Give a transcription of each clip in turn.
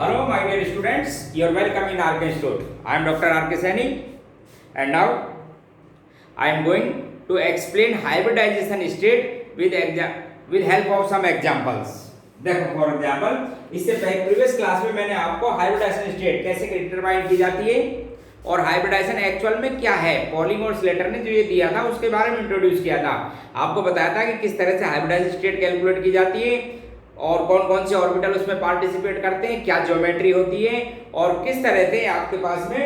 Hello, my dear students. You are welcome in RK Institute. I am Dr. RK Saini, and now I am going to explain hybridization state with help of some examples. देखो for example इससे previous class में मैंने आपको hybridisation state कैसे determine की जाती है और हाइब्रिडाइजेशन एक्चुअल में क्या है, पॉलिमर्स लेटर ने जो ये दिया था उसके बारे में इंट्रोड्यूस किया था। आपको बताया था कि किस तरह से हाइब्रिडाइजेशन स्टेट कैलकुलेट की जाती है और कौन कौन से ऑर्बिटल उसमें पार्टिसिपेट करते हैं, क्या ज्योमेट्री होती है और किस तरह से आपके पास में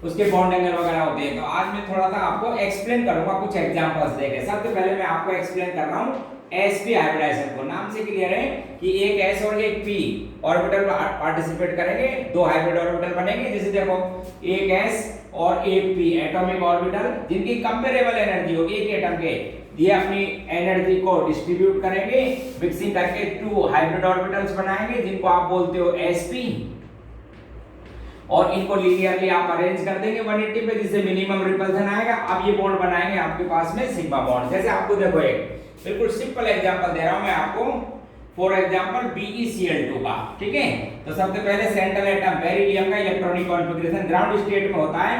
उसके बॉन्ड एंगल वगैरह होते हैं। तो आज मैं थोड़ा सा आपको एक्सप्लेन करूंगा कुछ एग्जांपल्स देके। सबसे पहले मैं आपको एक्सप्लेन कर रहा हूँ sp हाइब्रिडाइजेशन को। नाम से क्लियर है कि एक s और एक p ऑर्बिटल पार्टिसिपेट करेंगे, दो हाइब्रिड ऑर्बिटल बनेंगे। जैसे देखो एक s और एक p एटॉमिक ऑर्बिटल जिनकी कंपेरेबल एनर्जी हो एक एटम के, ये अपनी एनर्जी को डिस्ट्रीब्यूट करेंगे, मिक्सिंग करके टू हाइब्रिड ऑर्बिटल्स बनाएंगे जिनको आप बोलते हो sp, और इनको लीनियरली आप अरेंज कर देंगे 180 पे, जिससे मिनिमम रिपल्सन आएगा। अब ये बॉन्ड बनाएंगे आपके पास में सिग्मा बॉन्ड। जैसे आपको देखो एक बिल्कुल सिंपल एग्जांपल दे रहा हूं मैं आपको, फॉर एग्जांपल BeCl2 का, ठीक है। तो सबसे पहले सेंट्रल एटम बेरिलियम का इलेक्ट्रॉनिक कॉन्फ़िगरेशन ग्राउंड स्टेट में होता है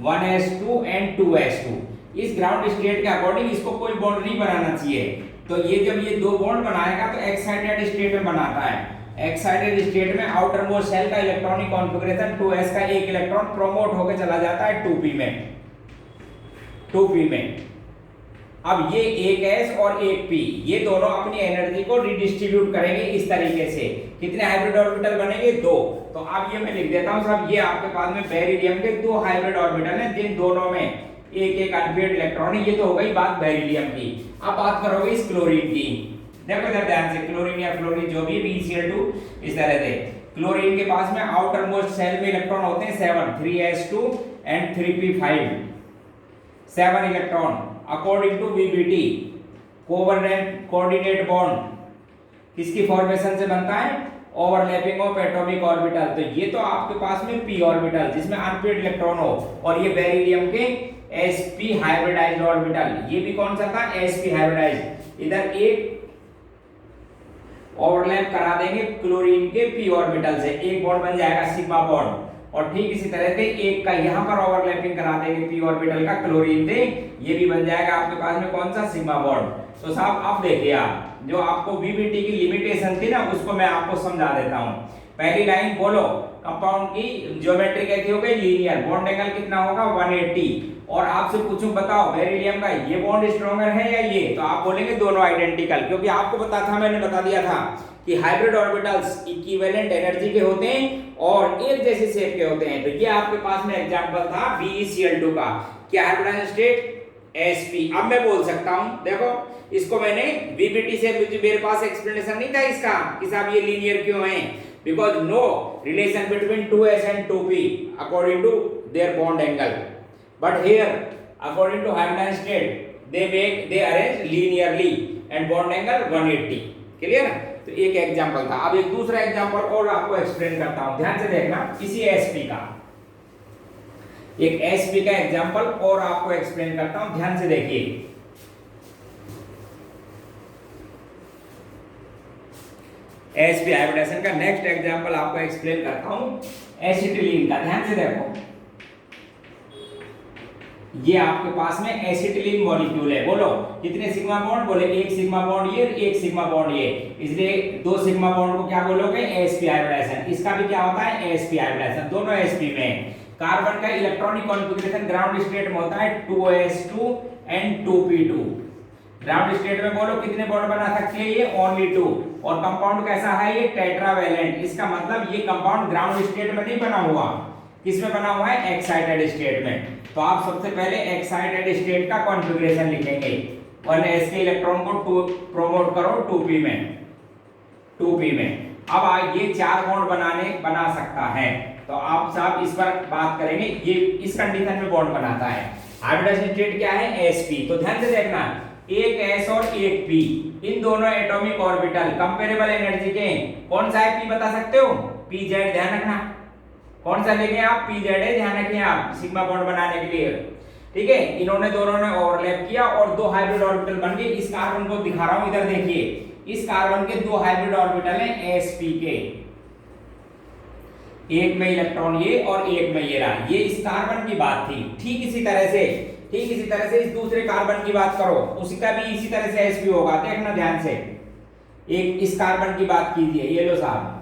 1s2 एंड 2s2। इस ग्राउंड स्टेट के अकॉर्डिंग इसको कोई बॉन्ड नहीं बनाना चाहिए। तो ये जब ये दो बॉन्ड बनाएगा तो एक्साइटेड स्टेट में बनाता है। एक्साइटेड स्टेट में आउटर मोस्ट शेल का इलेक्ट्रॉनिक कॉन्फ़िगरेशन 2s का एक इलेक्ट्रॉन प्रोमोट होकर चला जाता है 2p में। अब ये एक s और एक p, ये दोनों अपनी एनर्जी को रिडिस्ट्रीब्यूट करेंगे इस तरीके से। कितने हाइब्रिड ऑर्बिटल बनेंगे? दो। तो अब ये मैं लिख देता हूं सब, ये आपके पास में बेरिलियम के दो हाइब्रिड ऑर्बिटल हैं जिन दोनों में एक एक अनपेयर्ड इलेक्ट्रॉन है। ये तो हो गई बात बेरिलियम की। अब बात करोगे इस क्लोरीन की। देखो इधर ध्यान से, क्लोरीन या फ्लोरीन जो भी BeCl2 इस तरह से। क्लोरीन के पास में आउटर मोस्ट शेल में इलेक्ट्रॉन होते हैं 7, 3s2 एंड 3p5, 7 electron according to VBT। Covalent coordinate bond किसकी फॉर्मेशन से बनता है? Overlapping of atomic orbital. तो ये तो आपके पास में p ऑर्बिटल जिसमें अनपेयर्ड इलेक्ट्रॉन हो, और ये बेरिलियम के sp हाइब्रिडाइज्ड ऑर्बिटल, ये भी कौन सा था? sp hybridized. इधर एक ओवरलैप करा देंगे क्लोरीन के p ऑर्बिटल से, एक बॉन्ड बन जाएगा सिग्मा बॉन्ड। और ठीक इसी तरह से एक का यहां पर ओवरलैपिंग करा देंगे p ऑर्बिटल का क्लोरीन से, ये भी बन जाएगा आपके पास में कौन सा? Sigma bond. तो साहब अब देखिए, आप जो आपको VBT की लिमिटेशन थी ना उसको मैं आपको समझा देता हूं। पहली लाइन बोलो, कंपाउंड की ज्योमेट्री कैसी हो गई? लीनियर। बॉन्ड एंगल कितना होगा? 180। और आपसे पूछूं बताओ बेरिलियम का ये बॉन्ड स्ट्रॉन्गर है या ये? तो आप बोलेंगे दोनों आइडेंटिकल, क्योंकि आपको मैंने बता दिया था कि हाइब्रिड ऑर्बिटल्स इक्विवेलेंट एनर्जी के होते हैं और एक जैसे शेप के होते हैं। तो ये आपके पास में एग्जांपल था BeCl2 का। क्या हाइब्रिडाइजेशन स्टेट? sp। अब मैं बोल सकता हूं, देखो इसको मैंने VBT से, मेरे पास एक्सप्लेनेशन नहीं था इसका कि साहब ये लीनियर क्यों है, because no relation between 2s and 2p according to their bond angle, but here according to hybridization state they arrange linearly and bond angle 180। Clear? तो एक एग्जांपल था। अब एक दूसरा एग्जांपल और आपको एक्सप्लेन करता हूं, ध्यान से देखना। इसी sp का एक sp का एग्जांपल और आपको एक्सप्लेन करता हूं, ध्यान से देखिए। sp हाइब्रिडाइजेशन का नेक्स्ट एग्जांपल आपको एक्सप्लेन करता हूं एसिटिलीन का। ध्यान से देखो, ये आपके पास में एसिटिलीन मॉलिक्यूल है। बोलो कितने सिग्मा बॉन्ड? बोले एक सिग्मा बॉन्ड ये, एक सिग्मा बॉन्ड ये, इसलिए दो सिग्मा बॉन्ड को क्या बोलोगे? sp hybridization. इसका भी क्या होता है? sp hybridization. दोनों sp में। कार्बन का इलेक्ट्रॉनिक कॉन्फ़िगरेशन ग्राउंड स्टेट में होता है 2s2 and 2p2। Ground state में बोलो कितने बॉन्ड बना सकते हैं? ये ओनली 2। और कंपाउंड कैसा है? ये टेट्रावैलेंट। इसका मतलब ये कंपाउंड ग्राउंड स्टेट में नहीं बना हुआ, किसमें बना हुआ है? एक्साइटेड स्टेट में। तो आप सबसे पहले एक्साइटेड स्टेट का कॉन्फ़िगरेशन लिखेंगे। 1s के इलेक्ट्रॉन को प्रोमोट करो 2p में। अब ये चार बॉन्ड बना सकता है। तो आप साहब इस पर बात करेंगे, ये इस कंडीशन में बॉन्ड बनाता है। हाइब्रिडाइजेशन स्टेट क्या है? sp। तो ध्यान से देखना, एक s और एक p, इन दोनों एटॉमिक ऑर्बिटल कंपेरेबल एनर्जी के। कौन सा है p बता सकते हो? pz। ध्यान रखना, कौन सा लेंगे आप? pz है, ध्यान रखिए आप सिग्मा बॉन्ड बनाने के लिए। ठीक है, इन्होंने दोनों ने ओवरलैप किया और दो हाइब्रिड ऑर्बिटल बन गए। इस कार्बन को दिखा रहा हूं, इधर देखिए, इस कार्बन के दो हाइब्रिड ऑर्बिटल हैं sp के। एक में इलेक्ट्रॉन ये और एक में ये रहा, ये इस कार्बन की बात थी। ठीक इसी तरह से इस दूसरे कार्बन की बात करो, उसका भी इसी तरह से sp होगा। देखना ध्यान से, एक इस कार्बन की बात कीजिए, ये लो साहब,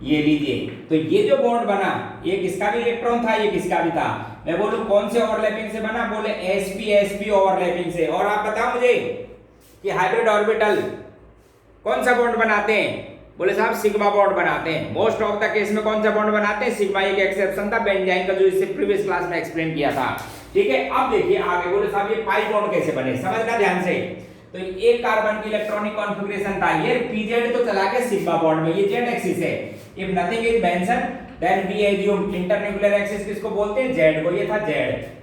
ये लीजिए। तो ये जो बॉन्ड बना, एक इसका भी इलेक्ट्रॉन था, एक इसका भी था। मैं बोलूं कौन से ओवरलैपिंग से बना, बोले sp sp ओवरलैपिंग से। और आप बताओ मुझे कि हाइब्रिड ऑर्बिटल कौन सा बॉन्ड बनाते हैं, बोले साहब सिग्मा बॉन्ड बनाते हैं। मोस्ट ऑफ द केस में कौन सा बॉन्ड बनाते हैं, सिग्मा। एक एक्सेप्शन था बेंजाइन का, जो इससे प्रीवियस क्लास में एक्सप्लेन किया था। ठीक है, अब देखिए आगे, बोले साहब ये पाई बॉन्ड कैसे बने, समझना ध्यान से। तो एक कार्बन की इलेक्ट्रॉनिक कॉन्फ़िगरेशन था, ये pz तो चला गया सिग्मा बॉन्ड में, ये z एक्सिस है। If nothing is mention then we assume internuclear axis किसको बोलते हैं, z को, ये था z।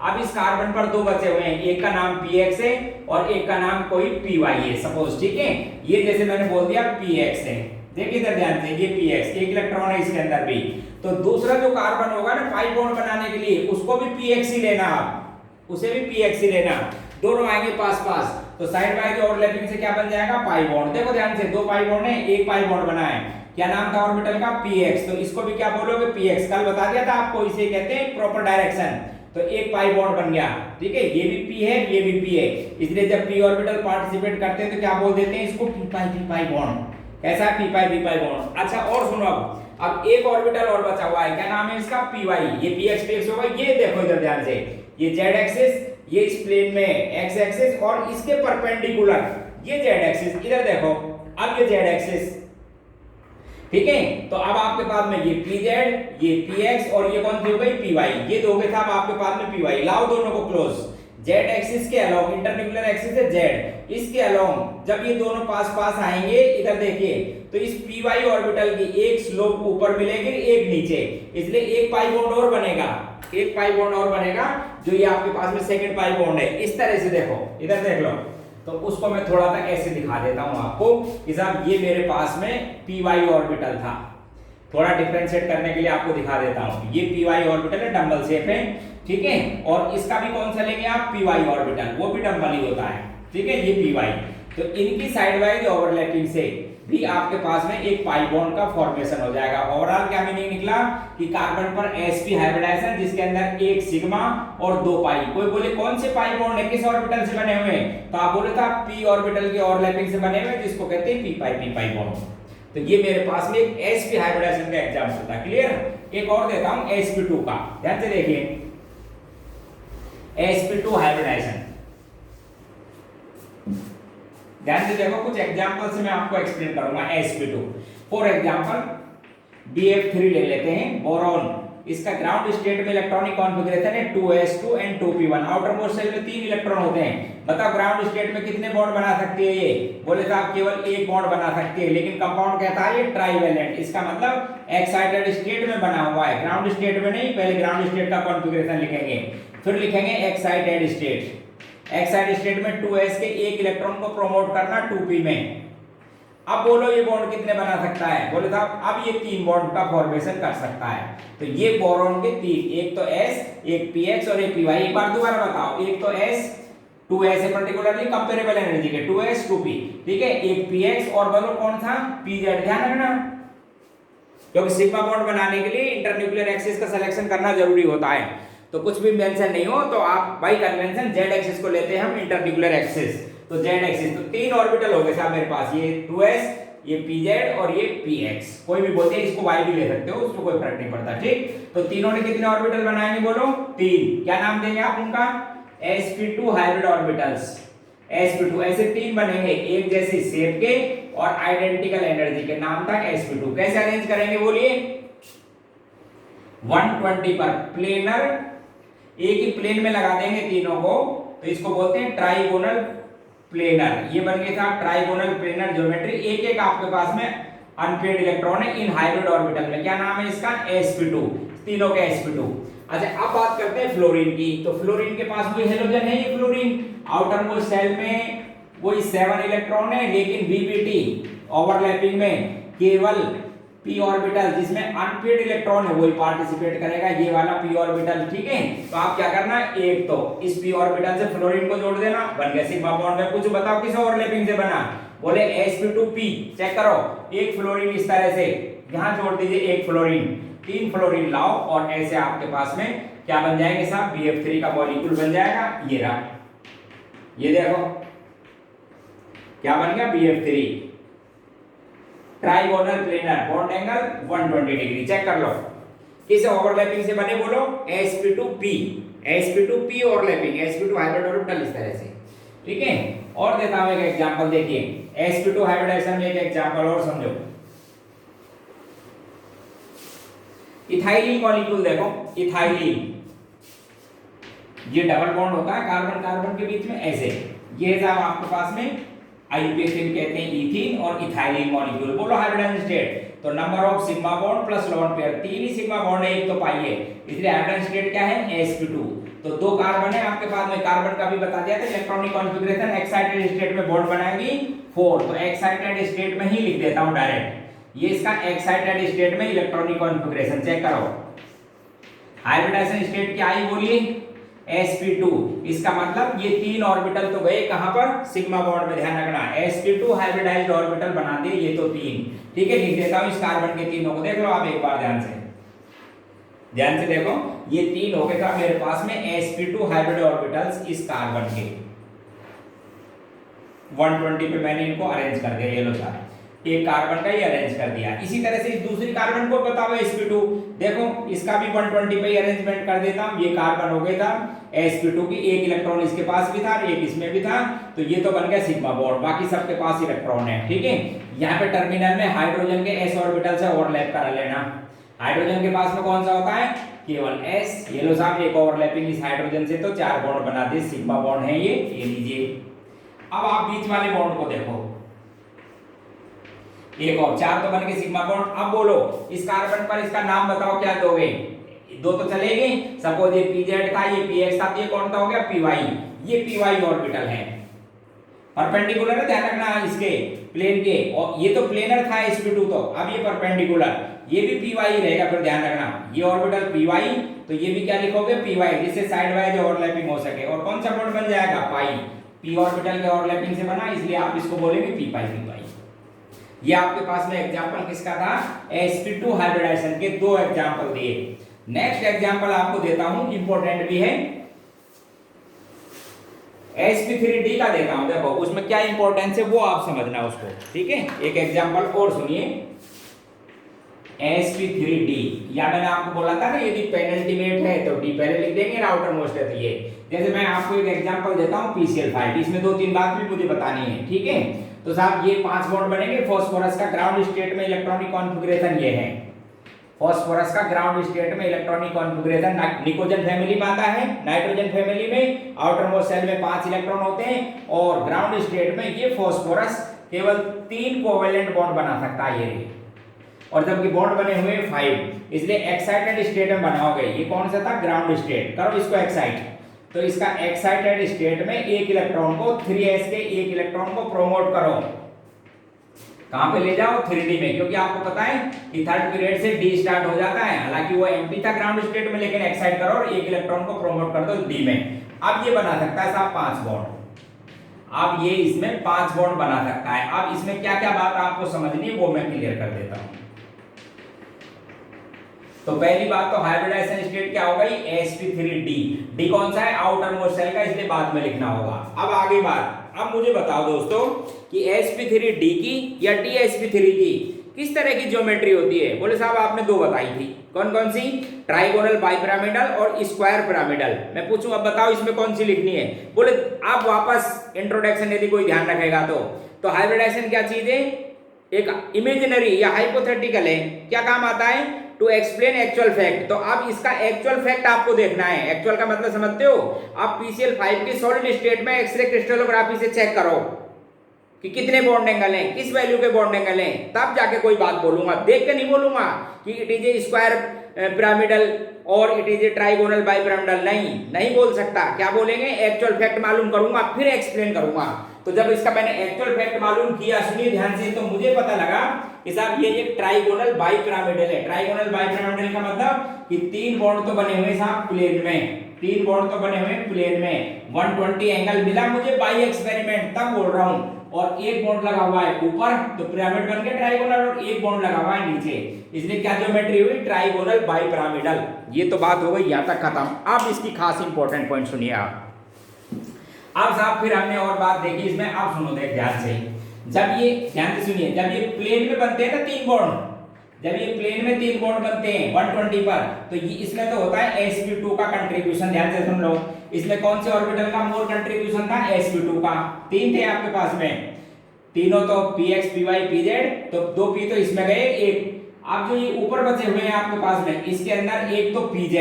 अब इस कार्बन पर दो बचे हुए हैं, एक का नाम px है और एक का नाम कोई py है सपोज। ठीक है, ये जैसे मैंने बोल दिया px है, देखिए इधर ध्यान से, ये px, एक इलेक्ट्रॉन है इसके अंदर भी। तो दूसरा जो कार्बन होगा ना पाई बॉन्ड बनाने के लिए, उसको भी px ही लेना, आप उसे भी px ही लेना, दोनों आएंगे पास पास। तो साइड बाय ओवरलैपिंग से क्या बन जाएगा, पाई बॉन्ड। देखो ध्यान से, दो पाई बॉन्ड है, एक पाई बॉन्ड बना है, क्या नाम था ऑर्बिटल का, px। तो इसको भी क्या बोलोगे, px। कल बता दिया था आपको, इसे कहते हैं प्रॉपर डायरेक्शन। तो एक पाई बॉन्ड बन गया। ठीक है, ये भी p है, ये भी p है, इसलिए जब p ऑर्बिटल पार्टिसिपेट करते हैं तो क्या बोल देते हैं इसको, p पाई बॉन्ड। कैसा, p पाई बॉन्ड। अच्छा और सुनो, अब एक ऑर्बिटल और बचा हुआ है, क्या नाम है इसका, py। ये px होगा, ये देखो इधर ध्यान से, ये z एक्सिस, ये इस प्लेन में x एक्सिस और इसके परपेंडिकुलर ये z एक्सिस, इधर देखो, अब ये z एक्सिस। ठीक है, तो अब आपके पास में ये pz, ये px और ये कौन सी हो गई, py। ये दोगे था अब आपके पास में py। लाओ दोनों को क्लोज, z एक्सिस के अलोंग, इंटरन्यूक्लियर एक्सिस है z, इसके अलोंग जब ये दोनों पास पास आएंगे, इधर देखिए, तो इस py ऑर्बिटल की एक स्लोप ऊपर मिलेगी, एक नीचे, इसलिए एक पाई बॉन्ड और बनेगा, एक पाई बॉन्ड और बनेगा, जो ये आपके पास में सेकंड पाई बॉन्ड है। इस तरह से देखो, इधर देख लो। तो उसको मैं थोड़ा सा ऐसे दिखा देता हूं आपको कि साहब ये मेरे पास में py ऑर्बिटल था, थोड़ा डिफरेंशिएट करने के लिए आपको दिखा देता हूं। ये py ऑर्बिटल है, डबल शेप है। ठीक है, और इसका भी कौन सा लेंगे आप, py ऑर्बिटल, वो भी डबल ही होता है। ठीक है, ये py। तो इनकी साइड वाइज ओवरलैपिंग से भी आपके पास में एक पाई बॉन्ड का फॉर्मेशन हो जाएगा। ओवरऑल क्या मीनिंग निकला कि कार्बन पर sp हाइब्रिडाइजेशन, जिसके अंदर एक सिग्मा और दो पाई। कोई बोले कौन से पाई बॉन्ड है, किस ऑर्बिटल से बने हुए हैं, तो आप बोले था p ऑर्बिटल के ओवरलैपिंग से बने हुए, जिसको कहते हैं p पाई बॉन्ड। तो ये मेरे पास में एक sp हाइब्रिडाइजेशन का एग्जांपल था। क्लियर, एक और देता हूं sp2 का, ध्यान से देखिए, sp2 हाइब्रिडाइजेशन, ध्यान से देखो, कुछ एग्जांपल से मैं आपको एक्सप्लेन करूंगा sp2। फॉर एग्जांपल bf3 ले लेते हैं, बोरॉन। इसका ग्राउंड स्टेट में इलेक्ट्रॉनिक कॉन्फ़िगरेशन है 2s2 and 2p1। Outer most shell में 3 इलेक्ट्रॉन होते हैं। बताओ ग्राउंड स्टेट में कितने बॉन्ड बना सकती है ये, बोले साहब केवल एक बॉन्ड बना सकती है, लेकिन कंपाउंड कहता है ये ट्राइवेलेंट। इसका मतलब एक्साइटेड स्टेट में बना हुआ है, ग्राउंड स्टेट में नहीं। पहले ग्राउंड स्टेट का कॉन्फ़िगरेशन लिखेंगे, फिर लिखेंगे एक्साइटेड स्टेट। एक्साइटेड स्टेट में 2s के एक इलेक्ट्रॉन को प्रमोट करना 2p में। अब बोलो ये बॉन्ड कितने बना सकता है, बोले साहब अब ये 3 बॉन्ड का फॉर्मेशन कर सकता है। तो ये बोरॉन के 3, एक तो s, एक px और एक py। एक बार दोबारा बताओ, एक तो s, 2s है पर्टिकुलरली कंपेरेबल एनर्जी के, 2s 2p। ठीक है, एक px और बोलो कौन था, pz। ध्यान रखना, क्योंकि सिग्मा बॉन्ड बनाने के लिए इंटरन्यूक्लियर एक्सिस का सिलेक्शन करना जरूरी होता है। तो कुछ भी मेंशन नहीं हो तो आप बाय कन्वेंशन z एक्सिस को लेते हैं हम, इंटरन्यूक्लियर एक्सिस। तो z एक्सिस, तो 3 ऑर्बिटल हो गए साहब मेरे पास, ये 2s, ये pz और ये px। कोई भी बोलते हैं, इसको y भी ले सकते हो, उसको कोई फर्क नहीं पड़ता। ठीक, तो तीनों ने कितने ऑर्बिटल बनाएंगे, बोलो 3। क्या नाम देंगे आप उनका, sp2 हाइब्रिड ऑर्बिटल्स। sp2 ऐसे 3 बनेंगे, एक जैसी शेप के और आइडेंटिकल एनर्जी के, नाम था sp2। कैसे अरेंज करेंगे बोलिए, 120 पर प्लेनर, एक ही प्लेन में लगा देंगे तीनों को, तो इसको बोलते हैं ट्राइगोनल प्लेनर। ये बन गया था ट्राइगोनल प्लेनर ज्योमेट्री। एक एक आपके पास में अनपेयर्ड इलेक्ट्रॉन है इन हाइब्रिड ऑर्बिटल में। क्या नाम है इसका, sp2, तीनों के sp2। अच्छा अब बात करते हैं फ्लोरीन की। तो फ्लोरीन के पास कोई हेलोजन है, ये फ्लोरीन आउटर मोस्ट शेल में वही 7 इलेक्ट्रॉन है, लेकिन vpt ओवरलैपिंग में केवल p ऑर्बिटल जिसमें अनपेयर्ड इलेक्ट्रॉन है वही पार्टिसिपेट करेगा, ये वाला p ऑर्बिटल। ठीक है, तो आप क्या करना, एक तो इस p ऑर्बिटल से फ्लोरीन को जोड़ देना, बन गया सिग्मा बॉन्ड में। कुछ बताओ किस ओवरलैपिंग से बना, बोले sp2p। चेक करो, एक फ्लोरीन इस तरह से यहाँ जोड़ दीजिए एक फ्लोरीन, 3 फ्लोरीन लाओ और ऐसे आपके पास में क्या बन जाएंगे साहब, BF3 का मॉलिक्यूल बन जाएगा। ये रहा, ये देखो क्या बन गया, BF3 trigonal planar, bond angle 120 degree. Check कर लो किस ओवरलैपिंग से बने, बोलो sp2p, sp2p overlapping, sp2 hybrid orbital इस तरह से, ठीक है। और देता हूं एक एग्जांपल, देखिए sp2 हाइब्रिडाइजेशन में एक एग्जांपल और समझो। इथाइलिन मॉलिक्यूल देखो, इथाइलिन ये डबल बॉन्ड होता है कार्बन कार्बन के बीच में ऐसे, ये साहब आपके पास में आईयूपीएसिन कहते हैं इथीन और इथाइलिन मॉलिक्यूल। बोलो हाइब्रिडाइजेशन स्टेट, तो number of sigma bond plus lone pair, 3 he sigma bond है, एक तो पाई है, इसलिए हाइब्रिडाइजेशन स्टेट क्या है, sp2। तो 2 कार्बन है आपके पास में, कार्बन का भी बता दिया था इलेक्ट्रॉनिक कॉन्फ़िगरेशन, एक्साइटेड स्टेट में बॉन्ड बनाएगी 4, तो एक्साइटेड स्टेट में ही लिख देता हूं डायरेक्ट, ये इसका एक्साइटेड स्टेट में इलेक्ट्रॉनिक कॉन्फ़िगरेशन। चेक करो हाइब्रिडाइजेशन स्टेट क्या आई बोलिए, sp2, इसका मतलब ये 3 ऑर्बिटल तो गए कहां पर, सिग्मा बॉन्ड में, ध्यान रखना sp2 हाइब्रिडाइज्ड ऑर्बिटल बना दिए, ये तो 3, ठीक है। लिख देता हूं इस कार्बन के तीनों को, देख लो आप एक बार ध्यान से देखो, ये 3 हो गए था मेरे पास में sp2 हाइब्रिड ऑर्बिटल्स इस कार्बन के, 120 पे मैंने इनको अरेंज कर दिया, ये लो सारे, एक कार्बन का ही अरेंज कर दिया। इसी तरह से इस दूसरी कार्बन को बताओ sp2, देखो इसका भी 120 पे ही अरेंजमेंट कर देता हूं, ये कार्बन हो गया था sp2 की, एक इलेक्ट्रॉन इसके पास भी था, एक इसमें भी था, तो ये तो बन गया सिग्मा बॉन्ड, बाकी सबके पास इलेक्ट्रॉन है, ठीक है। यहाँ पे टर्मिनल में हाइड्रोजन के s ऑर्बिटल से ओवरलैप करा लेना, हाइड्रोजन के पास में कौन सा होता है, केवल s, ये लो साहब एक ओवरलैपिंग इस हाइड्रोजन से, तो 4 बॉन्ड बना दे, सिग्मा बॉन्ड है ये लीजिए। अब आप बीच वाले बॉन्ड को देखो, एक और 4 तो बन गए सिग्मा बॉन्ड। अब बोलो इस कार्बन पर इसका नाम बताओ, क्या दोगे, 2 तो चलेंगे, सपोज ये pz था, ये px था, ये कौन सा हो गया, py, ये py ऑर्बिटल है, परपेंडिकुलर है, ध्यान रखना इसके प्लेन के, और ये तो प्लेनर था sp2, तो अब ये परपेंडिकुलर, ये भी py रहेगा, फिर ध्यान रखना ये ऑर्बिटल py, तो ये भी क्या लिखोगे, py, जिससे साइड वाइज ओवरलैपिंग हो सके, और कौन सा बॉन्ड बन जाएगा, पाई, p ऑर्बिटल के ओवरलैपिंग से बना, इसलिए आप इसको बोलेंगे p पाई p पाई। ये आपके पास में एग्जांपल किसका था, sp2 हाइब्रिडाइजेशन के 2 एग्जांपल दिए। नेक्स्ट एग्जांपल आपको देता हूं, इंपॉर्टेंट भी है, sp3d का देता हूं, देखो उसमें क्या इंपॉर्टेंस है वो आप समझना उसको, ठीक है। एक एग्जांपल और सुनिए, sp3d, या मैंने आपको बोला था ना यदि पेनल्टीमेट है तो d पहले लिख देंगे, आउटर मोस्ट है तो ये, जैसे मैं आपको एक एग्जांपल देता हूं PCl5, इसमें 2-3 बात भी मुझे बतानी है, ठीक है। तो साहब ये 5 बॉन्ड बनेंगे, फास्फोरस का ग्राउंड स्टेट में इलेक्ट्रॉनिक कॉन्फ़िगरेशन ये है, फास्फोरस का ग्राउंड स्टेट में इलेक्ट्रॉनिक कॉन्फ़िगरेशन निकोजन फैमिली में आता है, नाइट्रोजन फैमिली में आउटर मोस्ट शेल में 5 इलेक्ट्रॉन होते हैं, और ग्राउंड स्टेट में ये फास्फोरस केवल 3 कोवेलेंट बॉन्ड बना सकता है ये, और जबकि बॉन्ड बने हुए 5, इसलिए एक्साइटेड स्टेट में बनाओगे, ये कौन सा था, ग्राउंड स्टेट, करो इसको एक्साइट, तो इसका एक्साइटेड स्टेट में एक इलेक्ट्रॉन को 3s के एक इलेक्ट्रॉन को प्रोमोट करो, कहां पे ले जाओ, 3d में, क्योंकि आपको पता है कि थर्ड पीरियड से d स्टार्ट हो जाता है, हालांकि वो एम्प्टी था ग्राउंड स्टेट में, लेकिन एक्साइट करो और एक इलेक्ट्रॉन को प्रोमोट कर दो d में। अब ये बना सकता है साहब 5 बॉन्ड, अब ये इसमें 5 बॉन्ड बना सकता है। अब इसमें क्या क्या बात आपको समझनी है वो मैं क्लियर कर देता हूं। तो पहली बात तो हाइब्रिडाइजेशन स्टेट क्या होगा, sp3d, d कौन सा है, आउटर मोस्ट शेल का, इसलिए बाद में लिखना होगा। अब आगे बात, अब मुझे बताओ दोस्तों कि sp3d की या dsp3 की किस तरह की ज्योमेट्री होती है। बोले साहब आपने 2 बताई थी, कौन कौन सी, ट्राइगोनल बाइपिरामिडल और स्क्वायर पिरामिडल। मैं पूछूं अब बताओ इसमें कौन सी लिखनी है। बोले आप वापस इंट्रोडक्शन यदि कोई ध्यान रखेगा तो हाइब्रिडाइजेशन क्या चीज है, एक इमेजिनरी या हाइपोथेटिकल है, क्या काम आता है, टू एक्सप्लेन एक्चुअल फैक्ट। तो अब इसका एक्चुअल फैक्ट आपको देखना है, एक्चुअल का मतलब समझते हो, आप PCl5 की सॉलिड स्टेट में एक्सरे क्रिस्टलोग्राफी से चेक करो कि कितने बॉन्ड एंगल हैं, किस वैल्यू के बॉन्ड एंगल हैं, तब जाके कोई बात बोलूंगा, देख के नहीं बोलूंगा कि it is a square pyramidal और it is a trigonal bipyramidal, नहीं बोल सकता। क्या बोलेंगे, एक्चुअल फैक्ट मालूम करूंगा फिर एक्सप्लेन करूंगा। तो जब इसका मैंने एक्चुअल फैक्ट मालूम किया, सुनिए ध्यान से, तो मुझे पता लगा कि साहब ये एक ट्राइगोनल बाइपिरामिडल है। ट्राइगोनल बाइपिरामिडल का मतलब कि 3 बॉन्ड तो बने हुए साहब प्लेन में, 3 बॉन्ड तो बने हुए प्लेन में, 120 एंगल मिला मुझे बाई एक्सपेरिमेंट, तब बोल रहा हूं और एक बॉन्ड लगा हुआ है ऊपर, तो पिरामिड बन गया ट्राइगोनल, और एक बॉन्ड लगा हुआ है नीचे, इसलिए क्या ज्योमेट्री हुई, ट्राइगोनल बाइपिरामिडल। ये तो बात हो गई यहाँ तक खत्म। अब इसकी खास इंपॉर्टेंट पॉइंट सुनिए आप। अब साहब फिर हमने और बात देखी इसमें, अब सुनो देख ध्यान से, जब ये ध्यान से सुनिए, जब ये प्लेन में बनते हैं ना तीन बॉन्ड, जब ये प्लेन में तीन बॉन्ड बनते हैं 120 पर, तो ये इसमें तो होता है sp2 का कंट्रीब्यूशन। ध्यान से सुन लो, इसमें कौन से ऑर्बिटल का मोर कंट्रीब्यूशन था, sp2 का। तीन थे आपके पास में, तीनों तो px py pz, तो दो p तो इसमें गए, एक अब जो ये ऊपर बचे हुए हैं आपके पास में, इसके अंदर एक तो pz,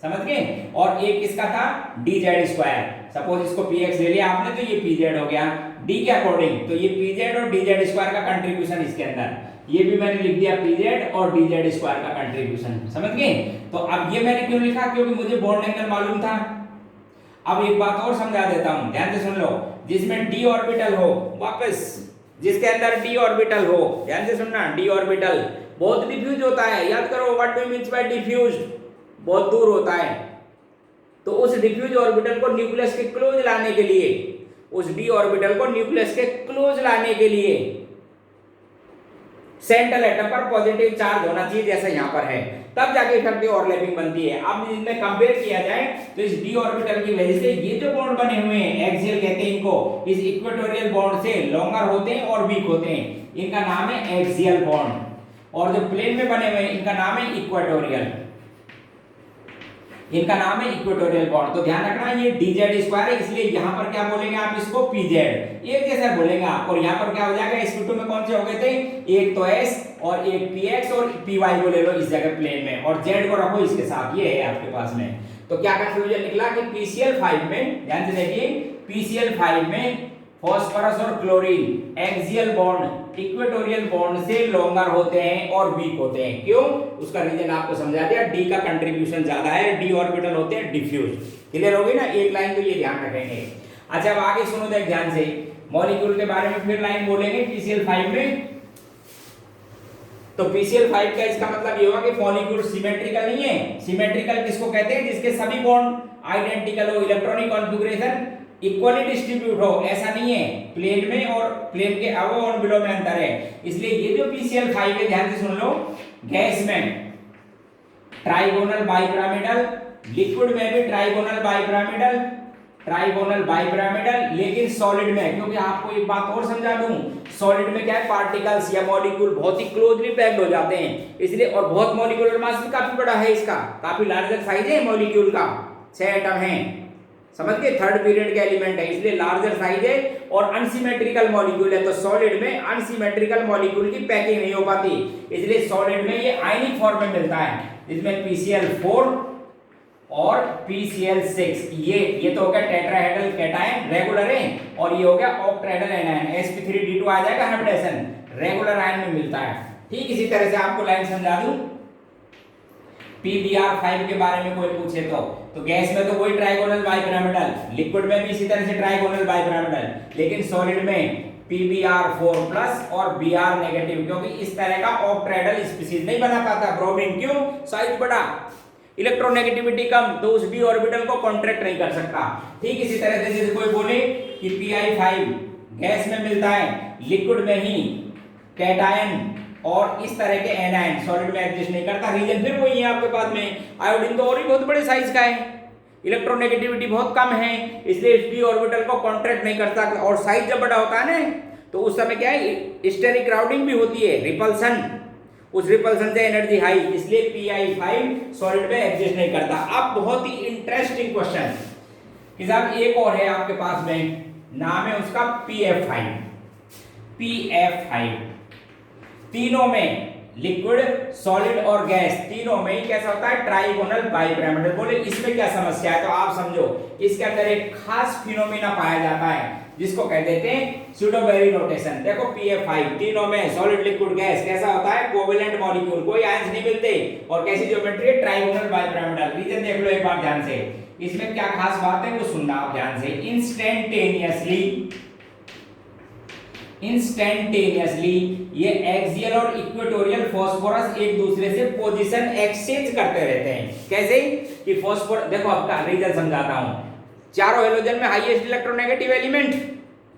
समझ गए, और एक किसका था, dz²। सपोज इसको px ले लिया आपने, तो ये pz हो गया d के अकॉर्डिंग, तो ये pz और dz² का कंट्रीब्यूशन इसके अंदर, ये भी मैंने लिख दिया pz और dz² का कंट्रीब्यूशन, समझ गए। तो अब ये मैंने क्यों लिखा, क्योंकि मुझे बॉन्ड एंगल मालूम था। अब एक बात और समझा देता हूं, ध्यान से सुन लो, जिसमें d ऑर्बिटल हो, वापस जिसके अंदर d ऑर्बिटल हो, ध्यान से सुनना, d ऑर्बिटल बहुत डिफ्यूज होता है, याद करो what do means by diffuse, बहुत दूर होता है। तो उस डिफ्यूज ऑर्बिटल को न्यूक्लियस के क्लोज लाने के लिए, उस d ऑर्बिटल को न्यूक्लियस के क्लोज लाने के लिए सेंट्रल एटम पर पॉजिटिव चार्ज होना चाहिए, जैसा यहाँ पर है, तब जाके इफेक्टिव ओवरलैपिंग बनती है। अब इनमें कंपेयर किया जाए तो इस d ऑर्बिटल की वजह से ये जो बॉन्ड बने हुए हैं, एक्सियल कहते हैं इनको, इस इक्वेटोरियल बॉन्ड से लॉन्गर होते हैं और वीक होते हैं, इनका नाम है एक्सियल बॉन्ड, और जो प्लेन में बने हुए हैं इनका नाम है इक्वेटोरियल, इनका नाम है इक्वेटोरियल बॉन्ड। तो ध्यान रखना ये dz² है, इसलिए यहाँ पर क्या बोलेंगे आप इसको pz, एक जैसा बोलेंगे आप। और यहाँ पर क्या हो जाएगा, sp2 में कौन से हो गए थे, एक तो s और एक px और py को ले लो इस जगह प्लेन में, और z को रखो इसके साथ, ये है आपके पास में। तो क्या कंक्लूजन निकला कि PCl5 में, ध्यान से देखिए, PCl5 में फास्फोरस और chlorine axial bond equatorial bond से लॉन्गर होते हैं और वीक होते हैं। क्यों, उसका रीजन आपको समझा दिया, d का कंट्रीब्यूशन ज्यादा है, d ऑर्बिटल होते हैं डिफ्यूज। क्लियर होगी ना, एक लाइन तो ये ध्यान रखेंगे। अच्छा अब आगे सुनो देख ध्यान से, मॉलिक्यूल के बारे में फिर लाइन बोलेंगे PCl5 में। तो PCl5 का इसका मतलब ये होगा कि मॉलिक्यूल सिमेट्रिकल नहीं है। सिमेट्रिकल किसको कहते हैं, जिसके सभी बॉन्ड आइडेंटिकल हो, इलेक्ट्रॉनिक कॉन्फ़िगरेशन इक्वली डिस्ट्रीब्यूट हो, ऐसा नहीं है, प्लेन में और प्लेन के अबव और बिलो में अंतर है। इसलिए ये जो PCl5 है, ध्यान से सुन लो, गैस में ट्राइगोनल बाइपिरामिडल, लिक्विड में भी ट्राइगोनल बाइपिरामिडल, ट्राइगोनल बाइपिरामिडल, लेकिन सॉलिड में, क्योंकि आपको एक बात और समझा दूं, सॉलिड में क्या है, पार्टिकल्स या मॉलिक्यूल बहुत ही क्लोजली पैक्ड हो जाते हैं, इसलिए, और बहुत मॉलिक्यूलर मास भी काफी बड़ा है इसका, काफी लार्जर साइज है मॉलिक्यूल का, 6 एटम हैं, समझ गए, थर्ड पीरियड के एलिमेंट है, इसलिए लार्जर साइज है और अनसिमेट्रिकल मॉलिक्यूल है। तो सॉलिड में अनसिमेट्रिकल मॉलिक्यूल की पैकिंग नहीं हो पाती, इसलिए सॉलिड में ये आयनिक फॉर्म में मिलता है, इसमें PCl4 और PCl6, ये तो हो गया टेट्राहेड्रल कैटायन रेगुलर है, और ये हो गया ऑक्टाहेड्रल एनायन, sp3d2 आ जाएगा हाइब्रिडेशन, रेगुलर आयन में मिलता है। ठीक इसी तरह से आपको लाइन समझा दूं, PbR5 के बारे में कोई पूछे तो गैस में तो वही ट्राइगोनल बाइपिरामिडल, लिक्विड में भी इसी तरह से ट्राइगोनल बाइपिरामिडल, लेकिन सॉलिड में PbR4+ और Br नेगेटिव, क्योंकि इस तरह का ऑक्टाहेड्रल स्पीशीज नहीं बना पाता ब्रोमीन, क्यों, साइज बड़ा, इलेक्ट्रोनेगेटिविटी कम, तो उस d ऑर्बिटल को कॉन्ट्रैक्ट नहीं कर सकता। ठीक इसी तरह से जैसे कोई बोले कि Pi5 गैस में मिलता है, लिक्विड में ही कैटायन और इस तरह के एनायन सॉलिड में एग्जिस्ट नहीं करता, रीजन फिर वही है आपके पास में, आयोडीन तो और भी बहुत बड़े साइज का है, इलेक्ट्रोनेगेटिविटी बहुत कम है, इसलिए इस d ऑर्बिटल को कॉन्ट्रैक्ट नहीं करता, और साइज जब बड़ा होता है ना, तो उस समय क्या है, स्टेरिक क्राउडिंग भी होती है, रिपल्सन, उस रिपल्सन से एनर्जी हाई, इसलिए Pi5 सॉलिड में एग्जिस्ट नहीं करता। अब बहुत ही इंटरेस्टिंग क्वेश्चन कि साहब एक और है आपके पास में, नाम है उसका PF5, PF5, तीनों में लिक्विड, सॉलिड और गैस, तीनों में ही कैसा होता है, ट्राइगोनल बाइपिरामिडल। बोले इसमें क्या समस्या है, तो आप समझो, इसके अंदर एक खास फिनोमेना पाया जाता है जिसको कह देते हैं स्यूडोबेरी रोटेशन। देखो PF5 तीनों में सॉलिड, लिक्विड, गैस कैसा होता है, कोवेलेंट मॉलिक्यूल, कोई आयंस नहीं मिलते, और कैसी ज्योमेट्री है, ट्राइगोनल बाइपिरामिडल। रीजन देख लो एक बार ध्यान से, इसमें क्या खास बात है वो सुनना आप ध्यान से। इंस्टेंटेनियसली ये एक्सियल और इक्वेटोरियल फास्फोरस एक दूसरे से पोजीशन एक्सचेंज करते रहते हैं। कैसे कि फास्फोरस, देखो आपका रीजन समझाता हूं, चारों हेलोजन में हाईएस्ट इलेक्ट्रोनेगेटिव एलिमेंट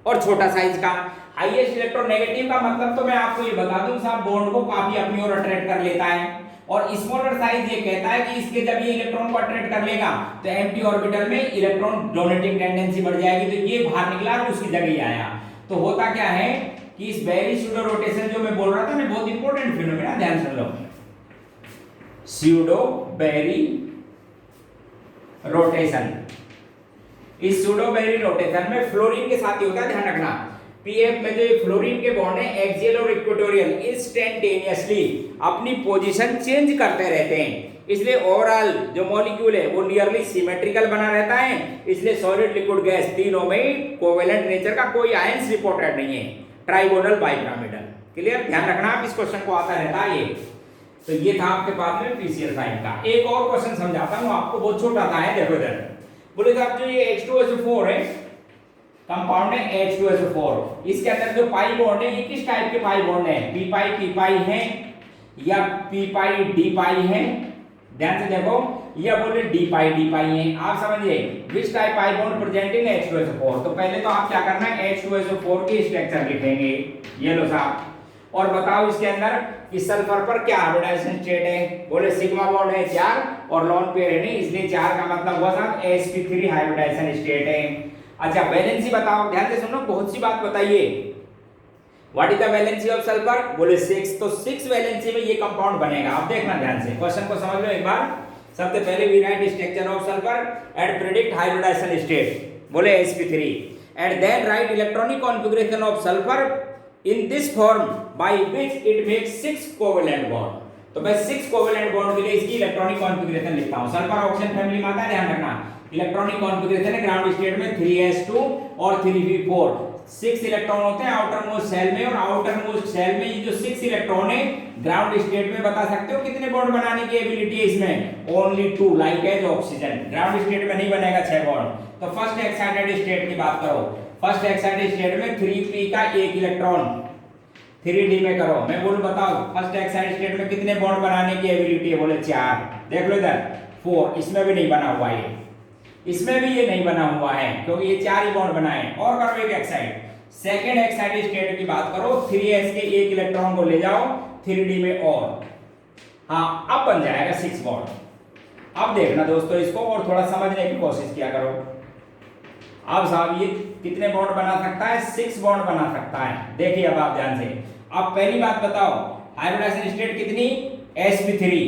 और छोटा साइज का। हाईएस्ट इलेक्ट्रोनेगेटिव का मतलब तो मैं आपको ये बता दूं साहब, बॉन्ड को काफी अपनी ओर अट्रैक्ट कर लेता है। और स्मॉलर साइज ये कहता है कि इसके जब ये इलेक्ट्रॉन को अट्रैक्ट कर लेगा तो एम्प्टी ऑर्बिटल में इलेक्ट्रॉन डोनेटिंग टेंडेंसी बढ़ जाएगी, तो ये बाहर निकला और उसकी जगह ही आया। तो होता क्या है कि इस बैरी स्यूडो रोटेशन जो मैं बोल रहा था ना, बहुत इंपॉर्टेंट फिनोमेना, ध्यान सुन लो। स्यूडो बैरी रोटेशन, इस स्यूडो बैरी रोटेशन में फ्लोरीन के साथ ही होता है, ध्यान रखना। पीएफ में जो फ्लोरीन के बॉन्ड है एक्सियल और इक्वेटोरियल इंस्टेंटेनियसली अपनी पोजीशन चेंज करते रहते हैं, इसलिए ओवरऑल जो मॉलिक्यूल है वो नियरली सिमेट्रिकल बना रहता है। इसलिए सॉलिड लिक्विड गैस तीनों में कोवेलेंट नेचर का कोई आयंस रिपोर्टेड नहीं है। ट्राइगोनल बाइपिरामिडल, क्लियर, ध्यान रखना आप, इस क्वेश्चन को आता रहता है ये। तो ये था आपके पास में पीसीआर साइन का। एक और क्वेश्चन समझाता हूं आपको, बहुत छोटा था है, देखो इधर। बोले साहब जो ये H2SO4 है, कंपाउंड है H2SO4, इसके अंदर जो पाई बॉन्ड है ये किस टाइप के पाई बॉन्ड है? पी पाई है या पी पाई डी पाई है? ध्यान से देखो, या बोले डी पाई है। आप समझिए which type pi bond present in H2SO4। तो पहले तो आप क्या करना है, H2SO4 की स्ट्रक्चर लिखेंगे, ये लो साहब। और बताओ इसके अंदर इस सल्फर पर क्या हाइब्रिडाइजेशन स्टेट है? बोले सिग्मा बॉन्ड है 4 और लॉन पेयर है नहीं, इसलिए 4 का मतलब हुआ साहब sp3 हाइब्रिडाइजेशन स्टेट है। अच्छा वैलेंसी बताओ, ध्यान से सुनो, बहुत सी बात बताइए। What is the valency of sulphur? बोले 6, तो 6 वैलेंसी में ये कंपाउंड बनेगा। अब देखना ध्यान से, क्वेश्चन को समझ लो एक बार। सबसे पहले we write structure of sulphur and predict hybridization state, बोले sp3, and then write electronic configuration of sulphur in this form by which it makes 6 covalent bond। तो मैं 6 कोवेलेंट बॉन्ड के लिए इसकी इलेक्ट्रॉनिक कॉन्फ़िगरेशन लिखता हूं। सल्फर ऑक्सीजन फैमिली में आता है, ध्यान रखना। इलेक्ट्रॉनिक कॉन्फ़िगरेशन है ग्राउंड स्टेट में 3s2 और 3p4, 6 इलेक्ट्रॉन होते हैं आउटर मोस्ट सेल में, और आउटर मोस्ट सेल में ये जो 6 इलेक्ट्रॉन है ग्राउंड स्टेट में बता सकते हो कितने बॉन्ड बनाने की एबिलिटी है इसमें? Only 2, like as oxygen. Ground state में नहीं बनेगा 6 बॉन्ड। तो फर्स्ट एक्साइटेड स्टेट की बात करो, फर्स्ट एक्साइटेड स्टेट में 3p का एक इलेक्ट्रॉन 3d में करो। मैं बोलूं बताओ फर्स्ट एक्साइटेड स्टेट में कितने बॉन्ड बनाने की एबिलिटी है? बोले 4। देख लो इधर 4, इसमें भी नहीं बना हुआ है, इसमें भी ये नहीं बना हुआ है क्योंकि ये 4 ही बॉन्ड बनाए। और करो एक एक्साइट, सेकंड एक्साइटेड स्टेट की बात करो, 3s के एक इलेक्ट्रॉन को ले जाओ 3d में, और हाँ अब बन जाएगा 6 बॉन्ड। अब देखना दोस्तों इसको और थोड़ा समझने की कोशिश किया करो। अब साहब ये कितने बॉन्ड बना सकता है? 6 बॉन्ड बना सकता है। देखिए अब आप ध्यान से, अब पहली बात बताओ हाइब्रिडाइजेशन स्टेट कितनी? sp3,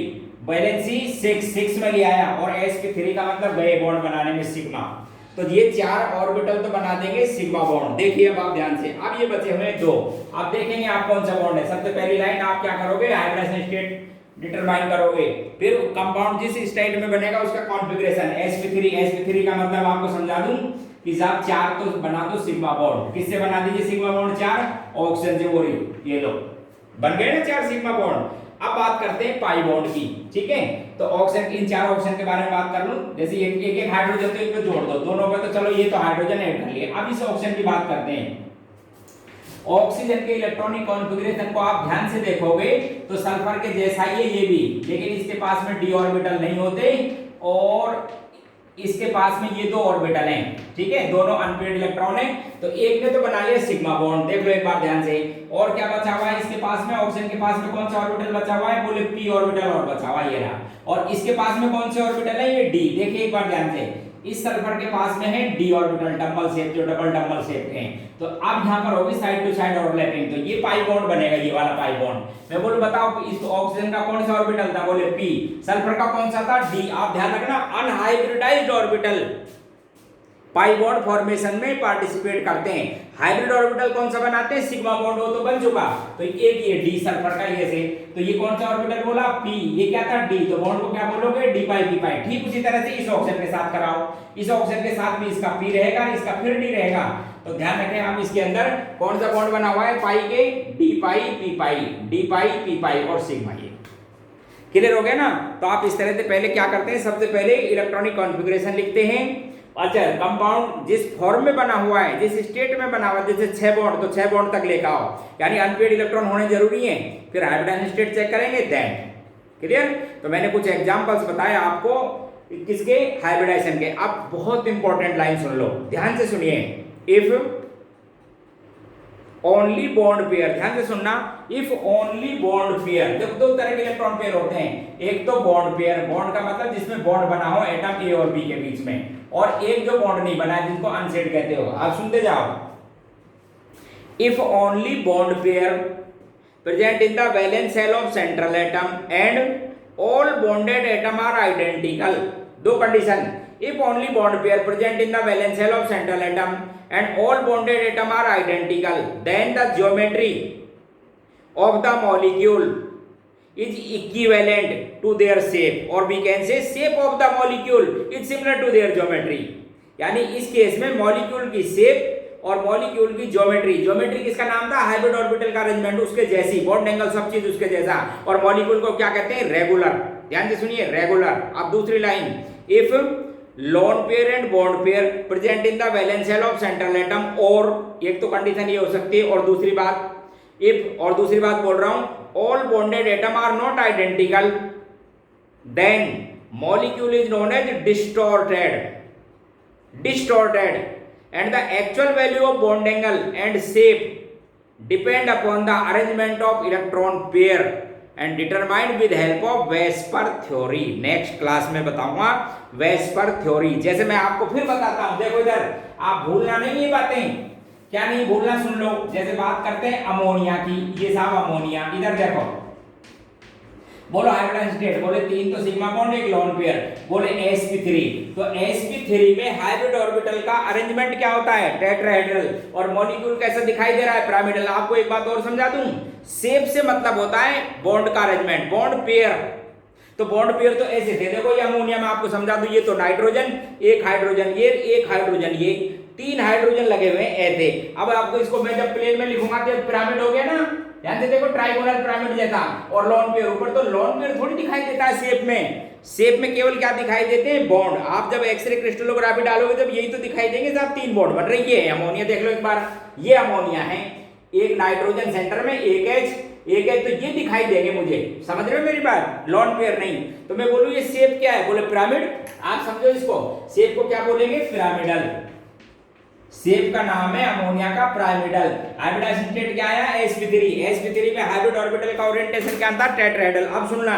वैलेंसी 6 में ले आया, और sp3 का मतलब गए बॉन्ड बनाने में सिग्मा, तो ये 4 ऑर्बिटल तो बना देंगे सिग्मा बॉन्ड। देखिए अब आप ध्यान से, अब ये बचे हुए 2, अब देखेंगे आप कौन सा बॉन्ड है। सबसे पहली लाइन आप क्या करोगे, हाइब्रिडाइजेशन स्टेट डिटरमाइन करोगे, फिर कंपाउंड जिस स्टेट में बनेगा उसका कॉन्फ़िगरेशन sp3 का मतलब आपको समझा दूं कि साहब 4 तो बना दो सिग्मा बॉन्ड। किससे बना दीजिए सिग्मा बॉन्ड? 4 ऑक्सीजन से, बोरी ये लो बन गए ना 4 सिग्मा बॉन्ड। अब बात करते हैं पाई बॉन्ड की, ठीक है? तो ऑक्सीजन, इन 4 ऑक्सीजन के बारे में बात कर लूं। जैसे एक हाइड्रोजन तो इनको जोड़ दो, दोनों पे तो चलो ये तो हाइड्रोजन ऐड कर लिए। अब इस ऑक्सीजन की बात करते हैं। ऑक्सीजन के इलेक्ट्रॉनिक कॉन्फ़िगरेशन को आप ध्यान से देखोगे तो सल्फर के जैसा ही है ये भी, लेकिन इसके पास में d ऑर्बिटल नहीं होते और इसके पास में ये 2 ऑर्बिटल हैं, ठीक है? दोनों अनपेयर्ड इलेक्ट्रॉन हैं। तो एक ने तो बना लिया सिग्मा बॉन्ड, देख लो एक बार ध्यान से। और क्या बचा हुआ है इसके पास में? ऑक्सीजन के पास में कौन सा ऑर्बिटल बचा हुआ है? बोले p ऑर्बिटल और बचा हुआ ये रहा। और इसके पास में कौन से ऑर्बिटल है? ये d। देखिए एक बार ध्यान से, इस सल्फर के पास में है d ऑर्बिटल डबल शेप, जो डबल डबल शेप के हैं। तो अब यहां पर होगी साइड टू साइड ओवरलैपिंग, तो ये पाई बॉन्ड बनेगा, ये वाला पाई बॉन्ड। मैं बोलूं बताओ इस ऑक्सीजन का कौन सा ऑर्बिटल था? बोले p। सल्फर का कौन सा था? d। आप ध्यान रखना unhybridised orbital pi bond formation में पार्टिसिपेट करते हैं। हाइब्रिड ऑर्बिटल कौन सा बनाते हैं? सिग्मा बॉन्ड, हो तो बन चुका। तो एक ये डी सल्फर का ये से, तो ये कौन सा ऑर्बिटल बोला? p। ये क्या था? d। तो बॉन्ड को क्या बोलोगे? d पाई p पाई। ठीक उसी तरह से इस ऑक्सीजन के साथ कराओ, इस ऑक्सीजन के साथ भी इसका p रहेगा, इसका फिर d रहेगा। तो ध्यान रखें आप, इसके अंदर कौन सा बॉन्ड बना हुआ है? पाई के d पाई p पाई, d पाई p पाई और सिग्मा। ये क्लियर हो गया ना? तो आप इस तरह से पहले क्या करते हैं, सबसे पहले इलेक्ट्रॉनिक कॉन्फ़िगरेशन लिखते हैं। अच्छा कंपाउंड जिस फॉर्म में बना हुआ है, जिस स्टेट में बना हुआ है, जैसे 6 बॉन्ड, तो 6 बॉन्ड तक लेकर आओ, यानी अनपेयर्ड इलेक्ट्रॉन होने जरूरी है। फिर हाइब्रिडाइजेशन स्टेट चेक करेंगे देन। क्लियर? तो मैंने कुछ एग्जांपल्स बताए आपको किसके? हाइब्रिडाइजेशन के। अब बहुत इंपॉर्टेंट लाइन सुन लो, ध्यान से सुनिए। इफ ओनली बॉन्ड पेयर, ध्यान से सुनना, इफ ओनली बॉन्ड पेयर, जब दो तरह के इलेक्ट्रॉन पेयर होते हैं, एक तो बॉन्ड पेयर, बॉन्ड का मतलब जिसमें बॉन्ड बना हो एटम ए और बी के बीच में, और एक जो बॉन्ड नहीं बना है जिसको अनसेट कहते हो। आप सुनते जाओ, if only bond pair present in the valence shell of central atom and all bonded atom are identical, दो condition, if only bond pair present in the valence shell of central atom and all bonded atom are identical, then the geometry of the molecule is equivalent to their shape, or we can say shape of the molecule is similar to their geometry। यानी इस case में molecule की shape और molecule की geometry, geometry किसका नाम था, hybrid orbital का अरेंजमेंट, उसके जैसी, बॉन्ड एंगल सब चीज उसके जैसा, और मॉलिक्यूल को क्या कहते हैं, रेगुलर। ध्यान से सुनिए, रेगुलर। अब दूसरी line, if lone pair and bond pair present in the valence shell of central atom, और एक तो कंडीशन ये हो सकती है, और दूसरी बात बोल रहा हूं, all bonded atom are not identical, then molecule is known as distorted and the actual value of bond angle and shape depend upon the arrangement of electron pair and determined with help of VSEPR theory. Next class में बताऊंगा VSEPR theory. जैसे मैं आपको फिर बताता हूं, देखो इधर, आप भूलना नहीं ये बातें, क्या नहीं भूलना, सुन लो। जैसे बात करते हैं अमोनिया की, ये साहब अमोनिया, इधर देखो, बोलो हाइब्रिडाइज्ड स्टेट, बोले 3 तो सिग्मा बॉन्ड, एक लोन पेयर, बोले sp3, तो sp3 में हाइब्रिड ऑर्बिटल का अरेंजमेंट क्या होता है, टेट्राहेड्रल, और मॉलिक्यूल कैसा दिखाई दे रहा है, पिरामिडल। आपको एक बात और समझा दूं, शेप से मतलब होता है बॉन्ड का अरेंजमेंट, बॉन्ड पेयर। तो बॉन्ड पेयर तो ऐसे थे, देखो ये अमोनिया में आपको समझा दूं, ये तो नाइट्रोजन, एक हाइड्रोजन, ये एक हाइड्रोजन, ये 3 हाइड्रोजन लगे हुए हैं ऐसे। अब आपको इसको मैं जब प्लेन में लिखूंगा तो पिरामिड हो गया ना, ध्यान से देखो, ट्राइगोनल पिरामिड जैसा, और लोन पेयर ऊपर, तो लोन पेयर थोड़ी दिखाई देता है शेप में केवल क्या दिखाई देते हैं, बॉन्ड। आप जब एक्सरे क्रिस्टलोग्राफी डालोगे तब यही तो दिखाई देंगे साहब, 3 बॉन्ड बन रही है। अमोनिया देख लो एक बार, ये अमोनिया है, एक नाइट्रोजन सेंटर में, एक H, तो ये दिखाई देंगे मुझे, समझ रहे हो मेरी बात, लोन पेयर नहीं। तो मैं बोलूं ये शेप क्या है, बोले पिरामिड, आप समझो इसको, शेप को क्या बोलेंगे, पिरामिडल। शेप का नाम है अमोनिया का पिरामिडल। हाइब्रिडाइज्ड स्टेट क्या आया, sp3 में हाइब्रिड ऑर्बिटल का ओरिएंटेशन क्या था, टेट्राहेड्रल। अब सुनना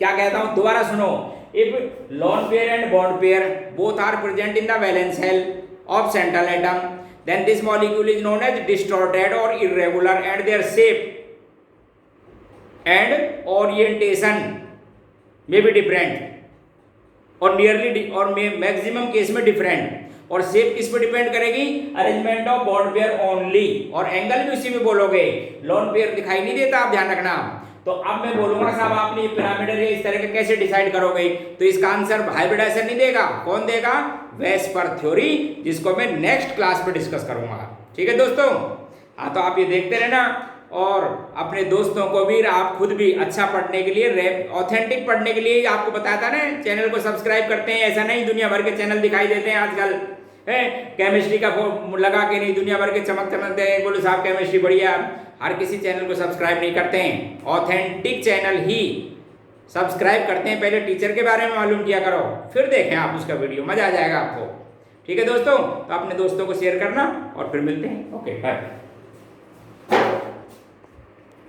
क्या कहता हूं, दोबारा सुनो, if lone pair and bond pair both are present in the valence shell of central atom, then this molecule is known as distorted or irregular and their shape and orientation may be different or nearly or may maximum case में different। और shape किस पे depend करेगी, arrangement of bond pair only, और angle भी उसी में बोलोगे, लोन पेयर दिखाई नहीं देता, आप ध्यान रखना। तो अब मैं बोलूंगा साहब आपने पिरामिडल इस तरह के कैसे डिसाइड करोगे, तो इसका आंसर हाइब्रिडाइजेशन नहीं देगा, कौन देगा, वेस्पर थ्योरी, जिसको मैं नेक्स्ट क्लास पे डिस्कस करूंगा। ठीक है दोस्तों, हाँ तो आप ये देखते रहना, और अपने दोस्तों को भी, आप खुद भी अच्छा पढ़ने के लिए, ऑथेंटिक पढ़ने के लिए आपको बताया था ना, चैनल को सब्सक्राइब करते हैं, ऐसा नहीं दुनिया भर के चैनल दिखाई देते हैं आजकल, है केमिस्ट्री का लगा के नहीं, दुनिया भर के चमकते हैं, बोले साहब केमिस्ट्री बढ़िया, हर किसी चैनल को सब्सक्राइब नहीं करते हैं, ऑथेंटिक चैनल ही सब्सक्राइब करते हैं। पहले टीचर के बारे में मालूम किया करो, फिर देखें आप उसका वीडियो, मजा आ जाएगा आपको। ठीक है दोस्तों, तो अपने दोस्तों को शेयर करना, और फिर मिलते हैं। Okay bye.